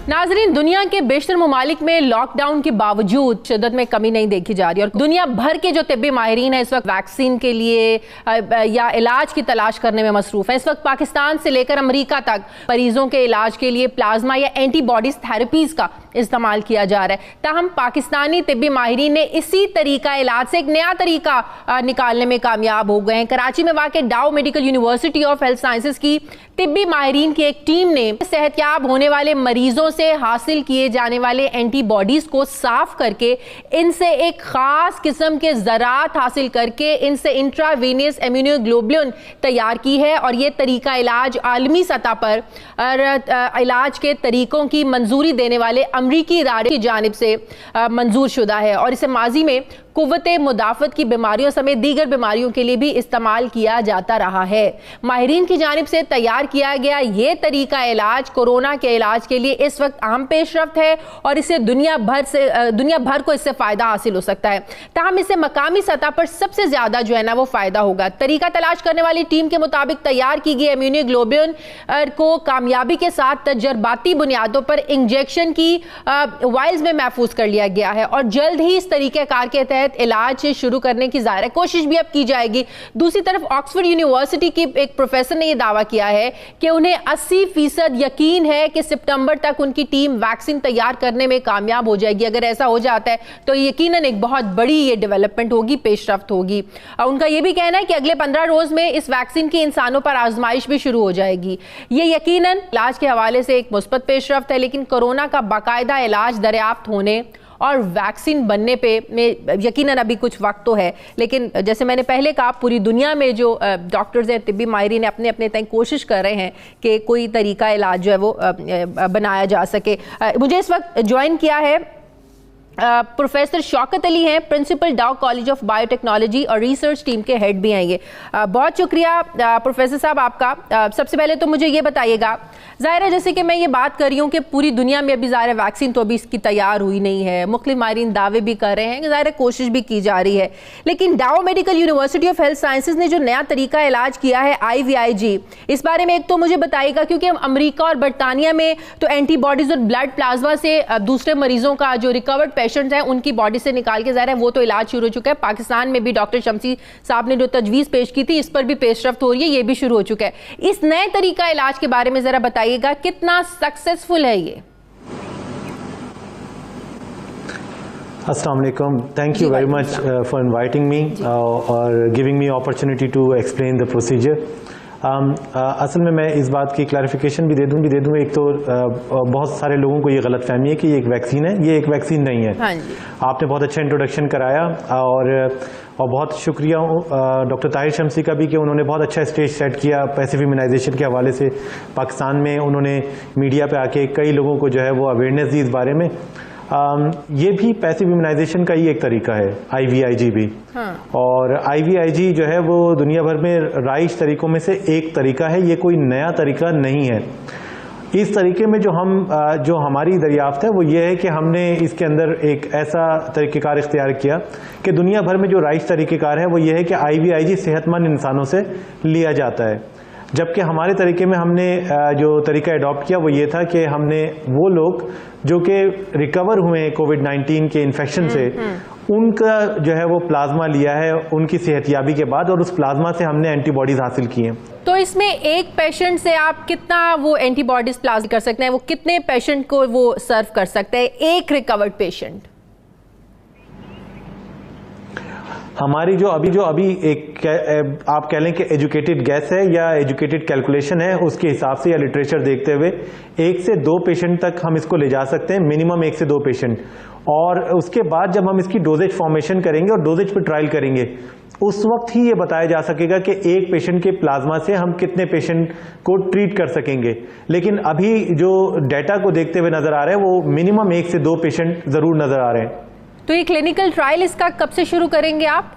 नाजरीन, दुनिया के बेशतर ममालिक में लॉकडाउन के बावजूद शिद्दत में कमी नहीं देखी जा रही और दुनिया भर के जो तिब्बी माहिरीन है इस वक्त वैक्सीन के लिए या इलाज की तलाश करने में मसरूफ है। इस वक्त पाकिस्तान से लेकर अमेरिका तक मरीजों के इलाज के लिए प्लाज्मा या एंटीबॉडीज थेरेपीज का इस्तेमाल किया जा रहा है। ताहम पाकिस्तानी तिब्बी माहिरीन ने इसी तरीका इलाज से एक नया तरीका निकालने में कामयाब हो गए हैं। कराची में वाक़ डाउ medical university of health sciences की तिब्बी माहिरीन की एक टीम ने सेहतयाब होने वाले मरीजों से हासिल किए जाने वाले एंटीबॉडीज को साफ करके इनसे एक खास किस्म के ज़रात हासिल करके इनसे इंट्रावेनियस इम्यूनोग्लोबुलिन तैयार की है और ये तरीका इलाज आलमी सतह पर इलाज के तरीकों की मंजूरी देने वाले अमरीकी इदारे की जानिब से मंजूर शुदा है और इसे माजी में कुव्वते मुदाफ़त की बीमारियों समेत दीगर बीमारियों के लिए भी इस्तेमाल किया जाता रहा है। माहिरीन की जानिब से तैयार किया गया ये तरीका इलाज कोरोना के इलाज के लिए इस वक्त अहम पेशरफ्त है और इसे दुनिया भर को इससे फ़ायदा हासिल हो सकता है। ताहम इससे मकामी सतह पर सबसे ज़्यादा जो है ना वो फ़ायदा होगा। तरीका तलाश करने वाली टीम के मुताबिक तैयार की गई इम्यूनोग्लोबुलिन को कामयाबी के साथ तजर्बाती बुनियादों पर इंजेक्शन की वाइल्स में महफूज कर लिया गया है और जल्द ही इस तरीक़ेकार के तहत इलाज शुरू करने की ज़ाहिर कोशिश भी अब की जाएगी। दूसरी तरफ ऑक्सफोर्ड यूनिवर्सिटी की एक प्रोफेसर ने यह दावा किया है कि उन्हें 80% यकीन है कि सितंबर तक उनकी टीम वैक्सीन तैयार करने में कामयाब हो जाएगी। अगर ऐसा हो जाता है तो यकीनन एक बहुत बड़ी ये डेवलपमेंट होगी, पेशरफ्त होगी। उनका यह भी कहना है कि अगले 15 रोज में इस वैक्सीन की इंसानों पर आजमाइश भी शुरू हो जाएगी। ये यकीनन इलाज के हवाले से एक मुस्बत पेशरफ्त है, लेकिन कोरोना का बाकायदा इलाज दरियाफ्त होने और वैक्सीन बनने पे में यकीनन अभी कुछ वक्त तो है। लेकिन जैसे मैंने पहले कहा, पूरी दुनिया में जो डॉक्टर्स हैं, तिब्बी माहिरीन अपने अपने तय कोशिश कर रहे हैं कि कोई तरीका इलाज जो है वो बनाया जा सके। मुझे इस वक्त ज्वाइन किया है प्रोफेसर शौकत अली हैं, प्रिंसिपल डाउ कॉलेज ऑफ बायोटेक्नोलॉजी और रिसर्च टीम के हेड भी हैं ये। बहुत शुक्रिया प्रोफेसर साहब आपका। सबसे पहले तो मुझे ये बताइएगा, ज़ाहिर है जैसे कि मैं ये बात कर रही हूँ कि पूरी दुनिया में अभी ज़ाहिर वैक्सीन तो अभी इसकी तैयार हुई नहीं है, मुख्तलिफ माहिरीन दावे भी कर रहे हैं, ज़ाहिर कोशिश भी की जा रही है, लेकिन डाउ medical university of health sciences ने जो नया तरीका इलाज किया है IVIG, इस बारे में एक तो मुझे बताइएगा, क्योंकि अमेरिका और बरतानिया में तो एंटीबॉडीज और ब्लड प्लाज्मा से दूसरे मरीजों का जो रिकवर्ड पेशेंट्स हैं उनकी बॉडी से निकाल के ज़ाहिर है वो तो इलाज शुरू हो चुका है। पाकिस्तान में भी डॉक्टर शमसी साहब ने जो तजवीज़ पेश की थी इस पर भी पेशरफ्त हो रही है, ये भी शुरू हो चुका है। इस नए तरीका इलाज के बारे में ज़रा बताइएगा, कितना सक्सेसफुल है ये? अस्सलाम वालेकुम, thank you very much for inviting me और giving me opportunity to explain the procedure. असल में मैं इस बात की क्लैरिफिकेशन भी दे दूँ। एक तो बहुत सारे लोगों को ये गलतफहमी है कि ये एक वैक्सीन है, ये एक वैक्सीन नहीं है। हाँ जी। आपने बहुत अच्छा इंट्रोडक्शन कराया और बहुत शुक्रिया डॉक्टर ताहिर शमसी का भी कि उन्होंने बहुत अच्छा स्टेज सेट किया पैसिव इम्यूनाइजेशन के हवाले से। पाकिस्तान में उन्होंने मीडिया पे आके कई लोगों को जो है वो अवेयरनेस दी इस बारे में। ये भी पैसिव इम्यूनाइजेशन का ही एक तरीका है, IVIG भी। हाँ। और IVIG जो है वो दुनिया भर में राइज तरीकों में से एक तरीका है, ये कोई नया तरीका नहीं है। इस तरीके में जो हमारी दरियाफ्त है वो ये है कि हमने इसके अंदर एक ऐसा तरीक़ेकार इख्तियार किया कि दुनिया भर में जो राइज तरीक़ेकार है वो ये है कि IVIG सेहतमंद इंसानों से लिया जाता है, जबकि हमारे तरीके में हमने जो तरीका अडॉप्ट किया वो ये था कि हमने वो लोग जो कि रिकवर हुए कोविड-19 के इन्फेक्शन से उनका जो है वो प्लाज्मा लिया है उनकी सेहतयाबी के बाद, और उस प्लाज्मा से हमने एंटीबॉडीज हासिल की हैं। तो इसमें एक पेशेंट से आप कितना वो एंटीबॉडीज प्लाज्मा कर सकते हैं, वो कितने पेशेंट को वो सर्व कर सकते हैं एक रिकवर्ड पेशेंट? हमारी जो अभी एक आप कह लें कि एजुकेटेड गैस है या एजुकेटेड कैलकुलेशन है, उसके हिसाब से या लिटरेचर देखते हुए 1 से 2 पेशेंट तक हम इसको ले जा सकते हैं, मिनिमम 1 से 2 पेशेंट। और उसके बाद जब हम इसकी डोजेज फॉर्मेशन करेंगे और डोजेज पर ट्रायल करेंगे उस वक्त ही ये बताया जा सकेगा कि एक पेशेंट के प्लाज्मा से हम कितने पेशेंट को ट्रीट कर सकेंगे। लेकिन अभी जो डाटा को देखते हुए नजर आ रहा है वो मिनिमम 1 से 2 पेशेंट जरूर नजर आ रहे हैं। तो ये क्लिनिकल ट्रायल इसका कब से शुरू करेंगे आप?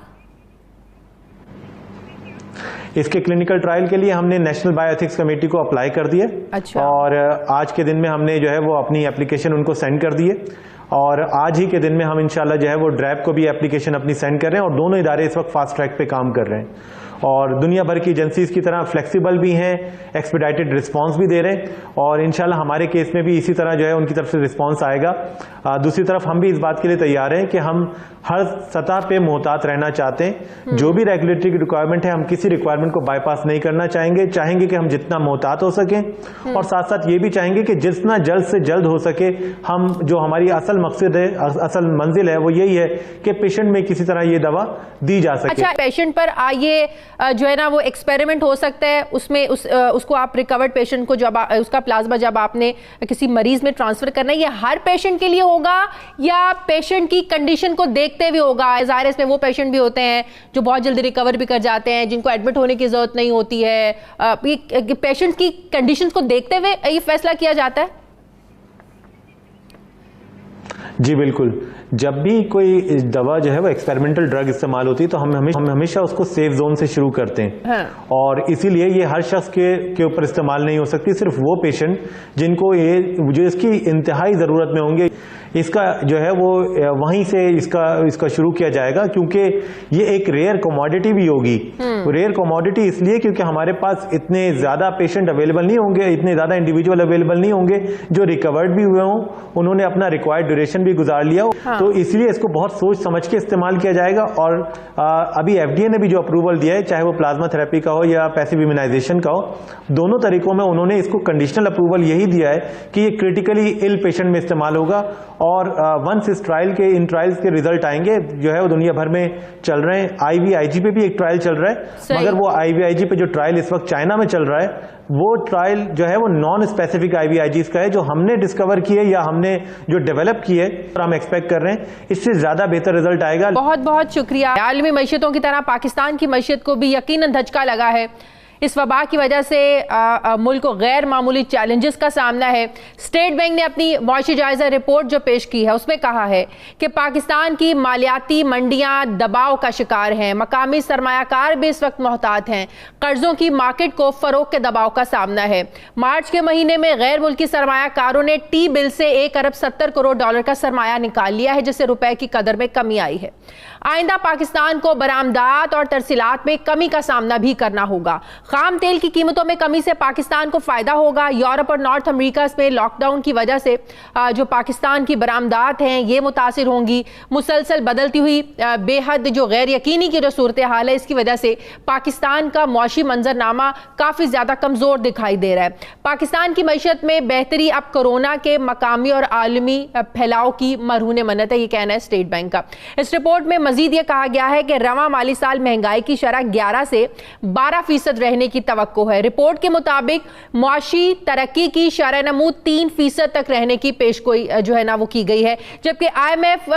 इसके क्लिनिकल ट्रायल के लिए हमने नेशनल बायोएथिक्स कमेटी को अप्लाई कर दिया। अच्छा। और आज के दिन में हमने जो है वो अपनी एप्लीकेशन उनको सेंड कर दिए और आज ही के दिन में हम इंशाल्लाह जो है वो ड्रैप को भी एप्लीकेशन अपनी सेंड कर रहे हैं और दोनों इदारे इस वक्त फास्ट ट्रैक पे काम कर रहे हैं। और दुनिया भर की एजेंसीज की तरह फ्लेक्सिबल भी हैं, एक्सपीडाइटेड रिस्पांस भी दे रहे हैं और इंशाल्लाह हमारे केस में भी इसी तरह जो है उनकी तरफ से रिस्पांस आएगा। दूसरी तरफ हम भी इस बात के लिए तैयार हैं कि हम हर सतह पे मोहतात रहना चाहते हैं। जो भी रेगुलेटरी रिक्वायरमेंट है, हम किसी रिक्वायरमेंट को बाईपास नहीं करना चाहेंगे कि हम जितना मोहतात हो सके और साथ साथ ये भी चाहेंगे कि जितना जल्द से जल्द हो सके हम जो हमारी असल मकसद है, असल मंजिल है, वो यही है कि पेशेंट में किसी तरह ये दवा दी जा सके। अच्छा, पेशेंट पर ये जो है ना वो एक्सपेरिमेंट हो सकता है, उसमें उसको आप रिकवर्ड पेशेंट को जब उसका प्लाज्मा जब आपने किसी मरीज में ट्रांसफर करना है, ये हर पेशेंट के लिए होगा या पेशेंट की कंडीशन को देखते हुए होगा? ज़ाहिर है इसमें वो पेशेंट भी होते हैं जो बहुत जल्दी रिकवर भी कर जाते हैं, जिनको एडमिट होने की जरूरत नहीं होती है। पेशेंट की कंडीशन को देखते हुए ये फैसला किया जाता है? जी बिल्कुल, जब भी कोई दवा जो है वो एक्सपेरिमेंटल ड्रग इस्तेमाल होती है तो हम हमेशा उसको सेफ जोन से शुरू करते हैं। हाँ। और इसीलिए ये हर शख्स के ऊपर इस्तेमाल नहीं हो सकती, सिर्फ वो पेशेंट जिनको जो इसकी इंतहाई ज़रूरत में होंगे, इसका जो है वो वहीं से इसका शुरू किया जाएगा, क्योंकि ये एक रेयर कमोडिटी भी होगी। रेयर कमोडिटी इसलिए क्योंकि हमारे पास इतने ज़्यादा पेशेंट अवेलेबल नहीं होंगे, इतने ज़्यादा इंडिविजुअल अवेलेबल नहीं होंगे जो रिकवर्ड भी हुए हों, उन्होंने अपना रिक्वायर्ड ड्यूरेशन भी गुजार लिया हो। हाँ। तो इसलिए इसको बहुत सोच समझ के इस्तेमाल किया जाएगा। और अभी FDA ने भी जो अप्रूवल दिया है, चाहे वो प्लाज्मा थेरेपी का हो या पैसिव इम्यूनाइजेशन का हो, दोनों तरीकों में उन्होंने इसको कंडीशनल अप्रूवल यही दिया है कि ये क्रिटिकली इल पेशेंट में इस्तेमाल होगा। और वंस इस इन ट्रायल्स के रिजल्ट आएंगे, जो है वो दुनिया भर में चल रहे हैं। IVIG पे भी एक ट्रायल चल रहा है, मगर वो IVIG पे जो ट्रायल इस वक्त चाइना में चल रहा है, वो ट्रायल जो है वो नॉन स्पेसिफिक IVIGs का है, जो हमने डिस्कवर किए या हमने जो डेवलप किए, और हम एक्सपेक्ट कर रहे हैं इससे ज्यादा बेहतर रिजल्ट आएगा। बहुत बहुत शुक्रिया। आलमी मईशतों की तरह पाकिस्तान की मईशत को भी यकीनन धचका लगा है। इस वबा की वजह से मुल्क को गैर मामूली चैलेंजेस का सामना है। स्टेट बैंक ने अपनी मौशी जायजा रिपोर्ट जो पेश की है उसमें कहा है कि पाकिस्तान की मालियाती मंडियां दबाव का शिकार हैं, मकामी सरमायाकार भी इस वक्त मोहतात हैं, कर्जों की मार्केट को फरोग के दबाव का सामना है। मार्च के महीने में गैर मुल्की सरमायाकारों ने टी बिल से $1 अरब 70 करोड़ का सरमाया निकाल लिया है, जिससे रुपए की कदर में कमी आई है। आइंदा पाकिस्तान को बरामदात और तरसीलात में कमी का सामना भी करना होगा। खाम तेल की कीमतों में कमी से पाकिस्तान को फायदा होगा। यूरोप और नॉर्थ अमेरिका में लॉकडाउन की वजह से जो पाकिस्तान की बरामदात हैं ये मुतासिर होंगी। मुसलसल बदलती हुई बेहद जो गैर यकीनी की जो सूरत हाल है, इसकी वजह से पाकिस्तान का मौशी मंजरनामा काफ़ी ज़्यादा कमज़ोर दिखाई दे रहा है। पाकिस्तान की मईशत में बेहतरी अब कोरोना के मकामी और आलमी फैलाव की मरहून मन्नत है, ये कहना है स्टेट बैंक का। इस रिपोर्ट में मजीद ये कहा गया है कि रवां माली साल महंगाई की शरह 11 से 12% रहने की तवक्को है। रिपोर्ट के मुताबिक मुआशी तरक्की की शरह नमू 3% तक रहने की पेशगोई जो है ना वो की गई है, जबकि IMF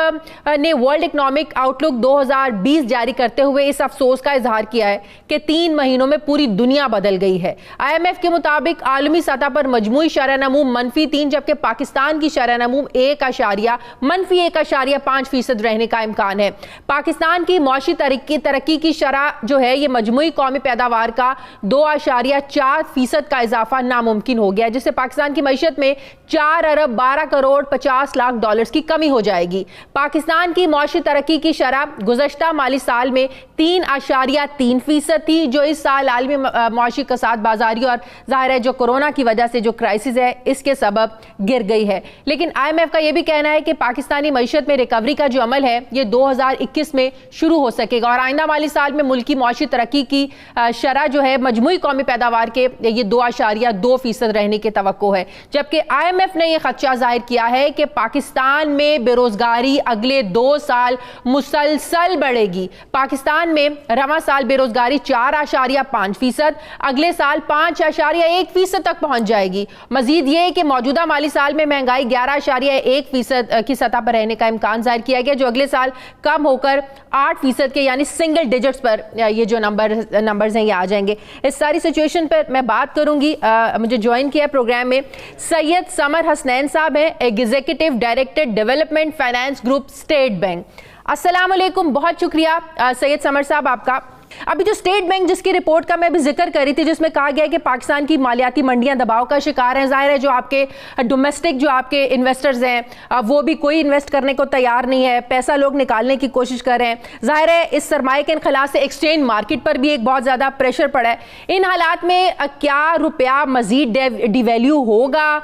ने वर्ल्ड इकोनॉमिक आउटलुक 2020 जारी करते हुए इस अफसोस का इजहार किया है कि 3 महीनों में पूरी दुनिया बदल गई है। IMF के मुताबिक आलमी सतह पर मजमूई शरह नमू -3, जबकि पाकिस्तान की शरह नमू -1.5% रहने का इम्कान है। पाकिस्तान की मुआशी तरक्की की शरह जो है ये मजमूई कौमी पैदावार का 2.4% का इजाफा नामुमकिन हो गया है, जिससे पाकिस्तान की मईशत में $4 अरब 12 करोड़ 50 लाख की कमी हो जाएगी। पाकिस्तान की मुआशी तरक्की की शरह गुज़श्ता माली साल में 3.3% थी, जो इस साल आलमी मुआशी कसाद बाजारी और जाहिर है जो कोरोना की वजह से जो क्राइसिस है इसके सबब गिर गई है। लेकिन IMF का यह भी कहना है कि पाकिस्तानी मईशत में रिकवरी का जो अमल है ये 2021 में शुरू हो सकेगा और आइंदा माली साल में मुल्की मुआशी तरक्की की शरह जो है मजमूई कौमी पैदावार के ये 2.2% रहने की तवक्को है। जबकि IMF ने यह खदशा जाहिर किया है कि पाकिस्तान में बेरोजगारी अगले 2 साल मुसलसल बढ़ेगी। पाकिस्तान में रवां साल बेरोजगारी 4.5%, अगले साल 5.1% तक पहुंच जाएगी। मजीद ये कि मौजूदा माली साल में महंगाई 11.1% की सतह पर रहने का इम्कान जाहिर किया गया, जो अगले साल कम होकर 8% के यानी सिंगल डिजिट्स पर ये जो नंबर्स हैं ये आ जाएंगे। इस सारी सिचुएशन पर मैं बात करूंगी। मुझे ज्वाइन किया प्रोग्राम में सैयद समर हसनैन साहब हैं, executive director development finance group state bank. अस्सलाम वालेकुम, बहुत शुक्रिया सैयद समर साहब आपका। अभी जो स्टेट बैंक जिसकी रिपोर्ट का मैं अभी जिक्र कर रही थी, जिसमें कहा गया है कि पाकिस्तान की मालियाती मंडियां दबाव का शिकार हैं, जाहिर है जो आपके डोमेस्टिक जो आपके इन्वेस्टर्स हैं वो भी कोई इन्वेस्ट करने को तैयार नहीं है, पैसा लोग निकालने की कोशिश कर रहे हैं। जाहिर है इस सरमाए के इनखला से एक्सचेंज मार्केट पर भी एक बहुत ज़्यादा प्रेशर पड़ा है। इन हालात में क्या रुपया मजीद डिवैल्यू होगा,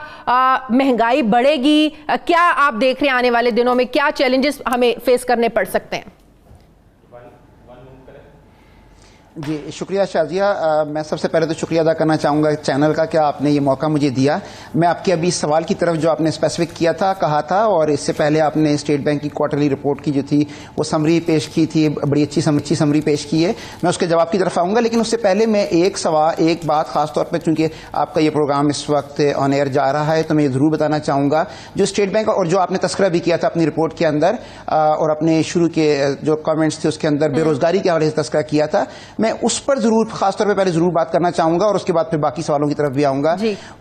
महंगाई बढ़ेगी, क्या आप देख रहे हैं आने वाले दिनों में क्या चैलेंजेस हमें फेस करने पड़ सकते हैं? जी शुक्रिया शाजिया। मैं सबसे पहले तो शुक्रिया अदा करना चाहूँगा चैनल का कि आपने ये मौका मुझे दिया। मैं आपके अभी सवाल की तरफ जो आपने स्पेसिफिक किया था कहा था, और इससे पहले आपने स्टेट बैंक की क्वार्टरली रिपोर्ट की जो थी वो समरी पेश की थी, बड़ी अच्छी समरी पेश की है। मैं उसके जवाब की तरफ आऊँगा, लेकिन उससे पहले मैं एक बात खासतौर पर, चूंकि आपका ये प्रोग्राम इस वक्त ऑन एयर जा रहा है, तो मैं ये ज़रूर बताना चाहूँगा जो स्टेट बैंक और जो आपने तस्करा भी किया था अपनी रिपोर्ट के अंदर और अपने शुरू के जो कमेंट्स थे उसके अंदर बेरोजगारी के हवाले से तस्करा किया था, मैं उस पर जरूर खासतौर पे पहले जरूर बात करना चाहूंगा और उसके बाद फिर बाकी सवालों की तरफ भी आऊंगा।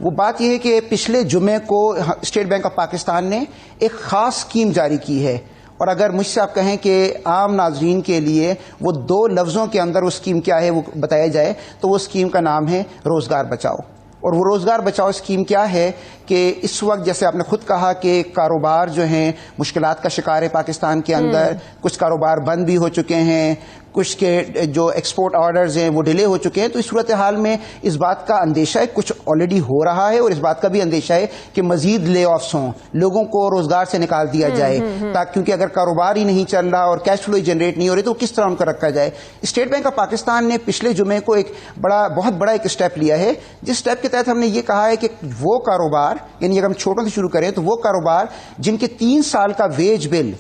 वो बात यह है कि पिछले जुमे को स्टेट बैंक ऑफ पाकिस्तान ने एक खास स्कीम जारी की है, और अगर मुझसे आप कहें कि आम नाजरीन के लिए वो 2 लफ्जों के अंदर वो स्कीम क्या है वो बताया जाए तो वो स्कीम का नाम है रोजगार बचाओ। और वो रोजगार बचाओ स्कीम क्या है कि इस वक्त जैसे आपने खुद कहा कि कारोबार जो हैं मुश्किलात का शिकार है पाकिस्तान के अंदर, कुछ कारोबार बंद भी हो चुके हैं, कुछ के जो एक्सपोर्ट ऑर्डर्स हैं वो डिले हो चुके हैं। तो इस सूरत हाल में इस बात का अंदेशा है, कुछ ऑलरेडी हो रहा है, और इस बात का भी अंदेशा है कि मजीद ले ऑफ्स हों, लोगों को रोजगार से निकाल दिया जाए, ताकि क्योंकि अगर कारोबार ही नहीं चल रहा और कैश फ्लो जनरेट नहीं हो रही तो किस तरह उनका रखा जाए। स्टेट बैंक ऑफ पाकिस्तान ने पिछले जुमे को एक बहुत बड़ा एक स्टेप लिया है, जिस स्टेप के तहत हमने ये कहा है कि वो कारोबार, यानी अगर हम छोटों से शुरू करें तो वो कारोबार जिनके 3 साल का वेज बिल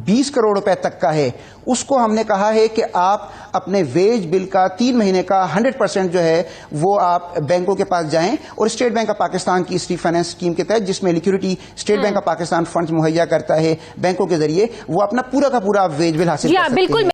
20 करोड़ रुपए तक का है, उसको हमने कहा है कि आप अपने वेज बिल का 3 महीने का 100% जो है वो आप बैंकों के पास जाएं, और स्टेट बैंक ऑफ पाकिस्तान की इस रीफाइनेंस स्कीम के तहत जिसमें liquidity state bank of Pakistan funds मुहैया करता है बैंकों के जरिए, वो अपना पूरा का पूरा वेज बिल हासिल कर सकते हैं।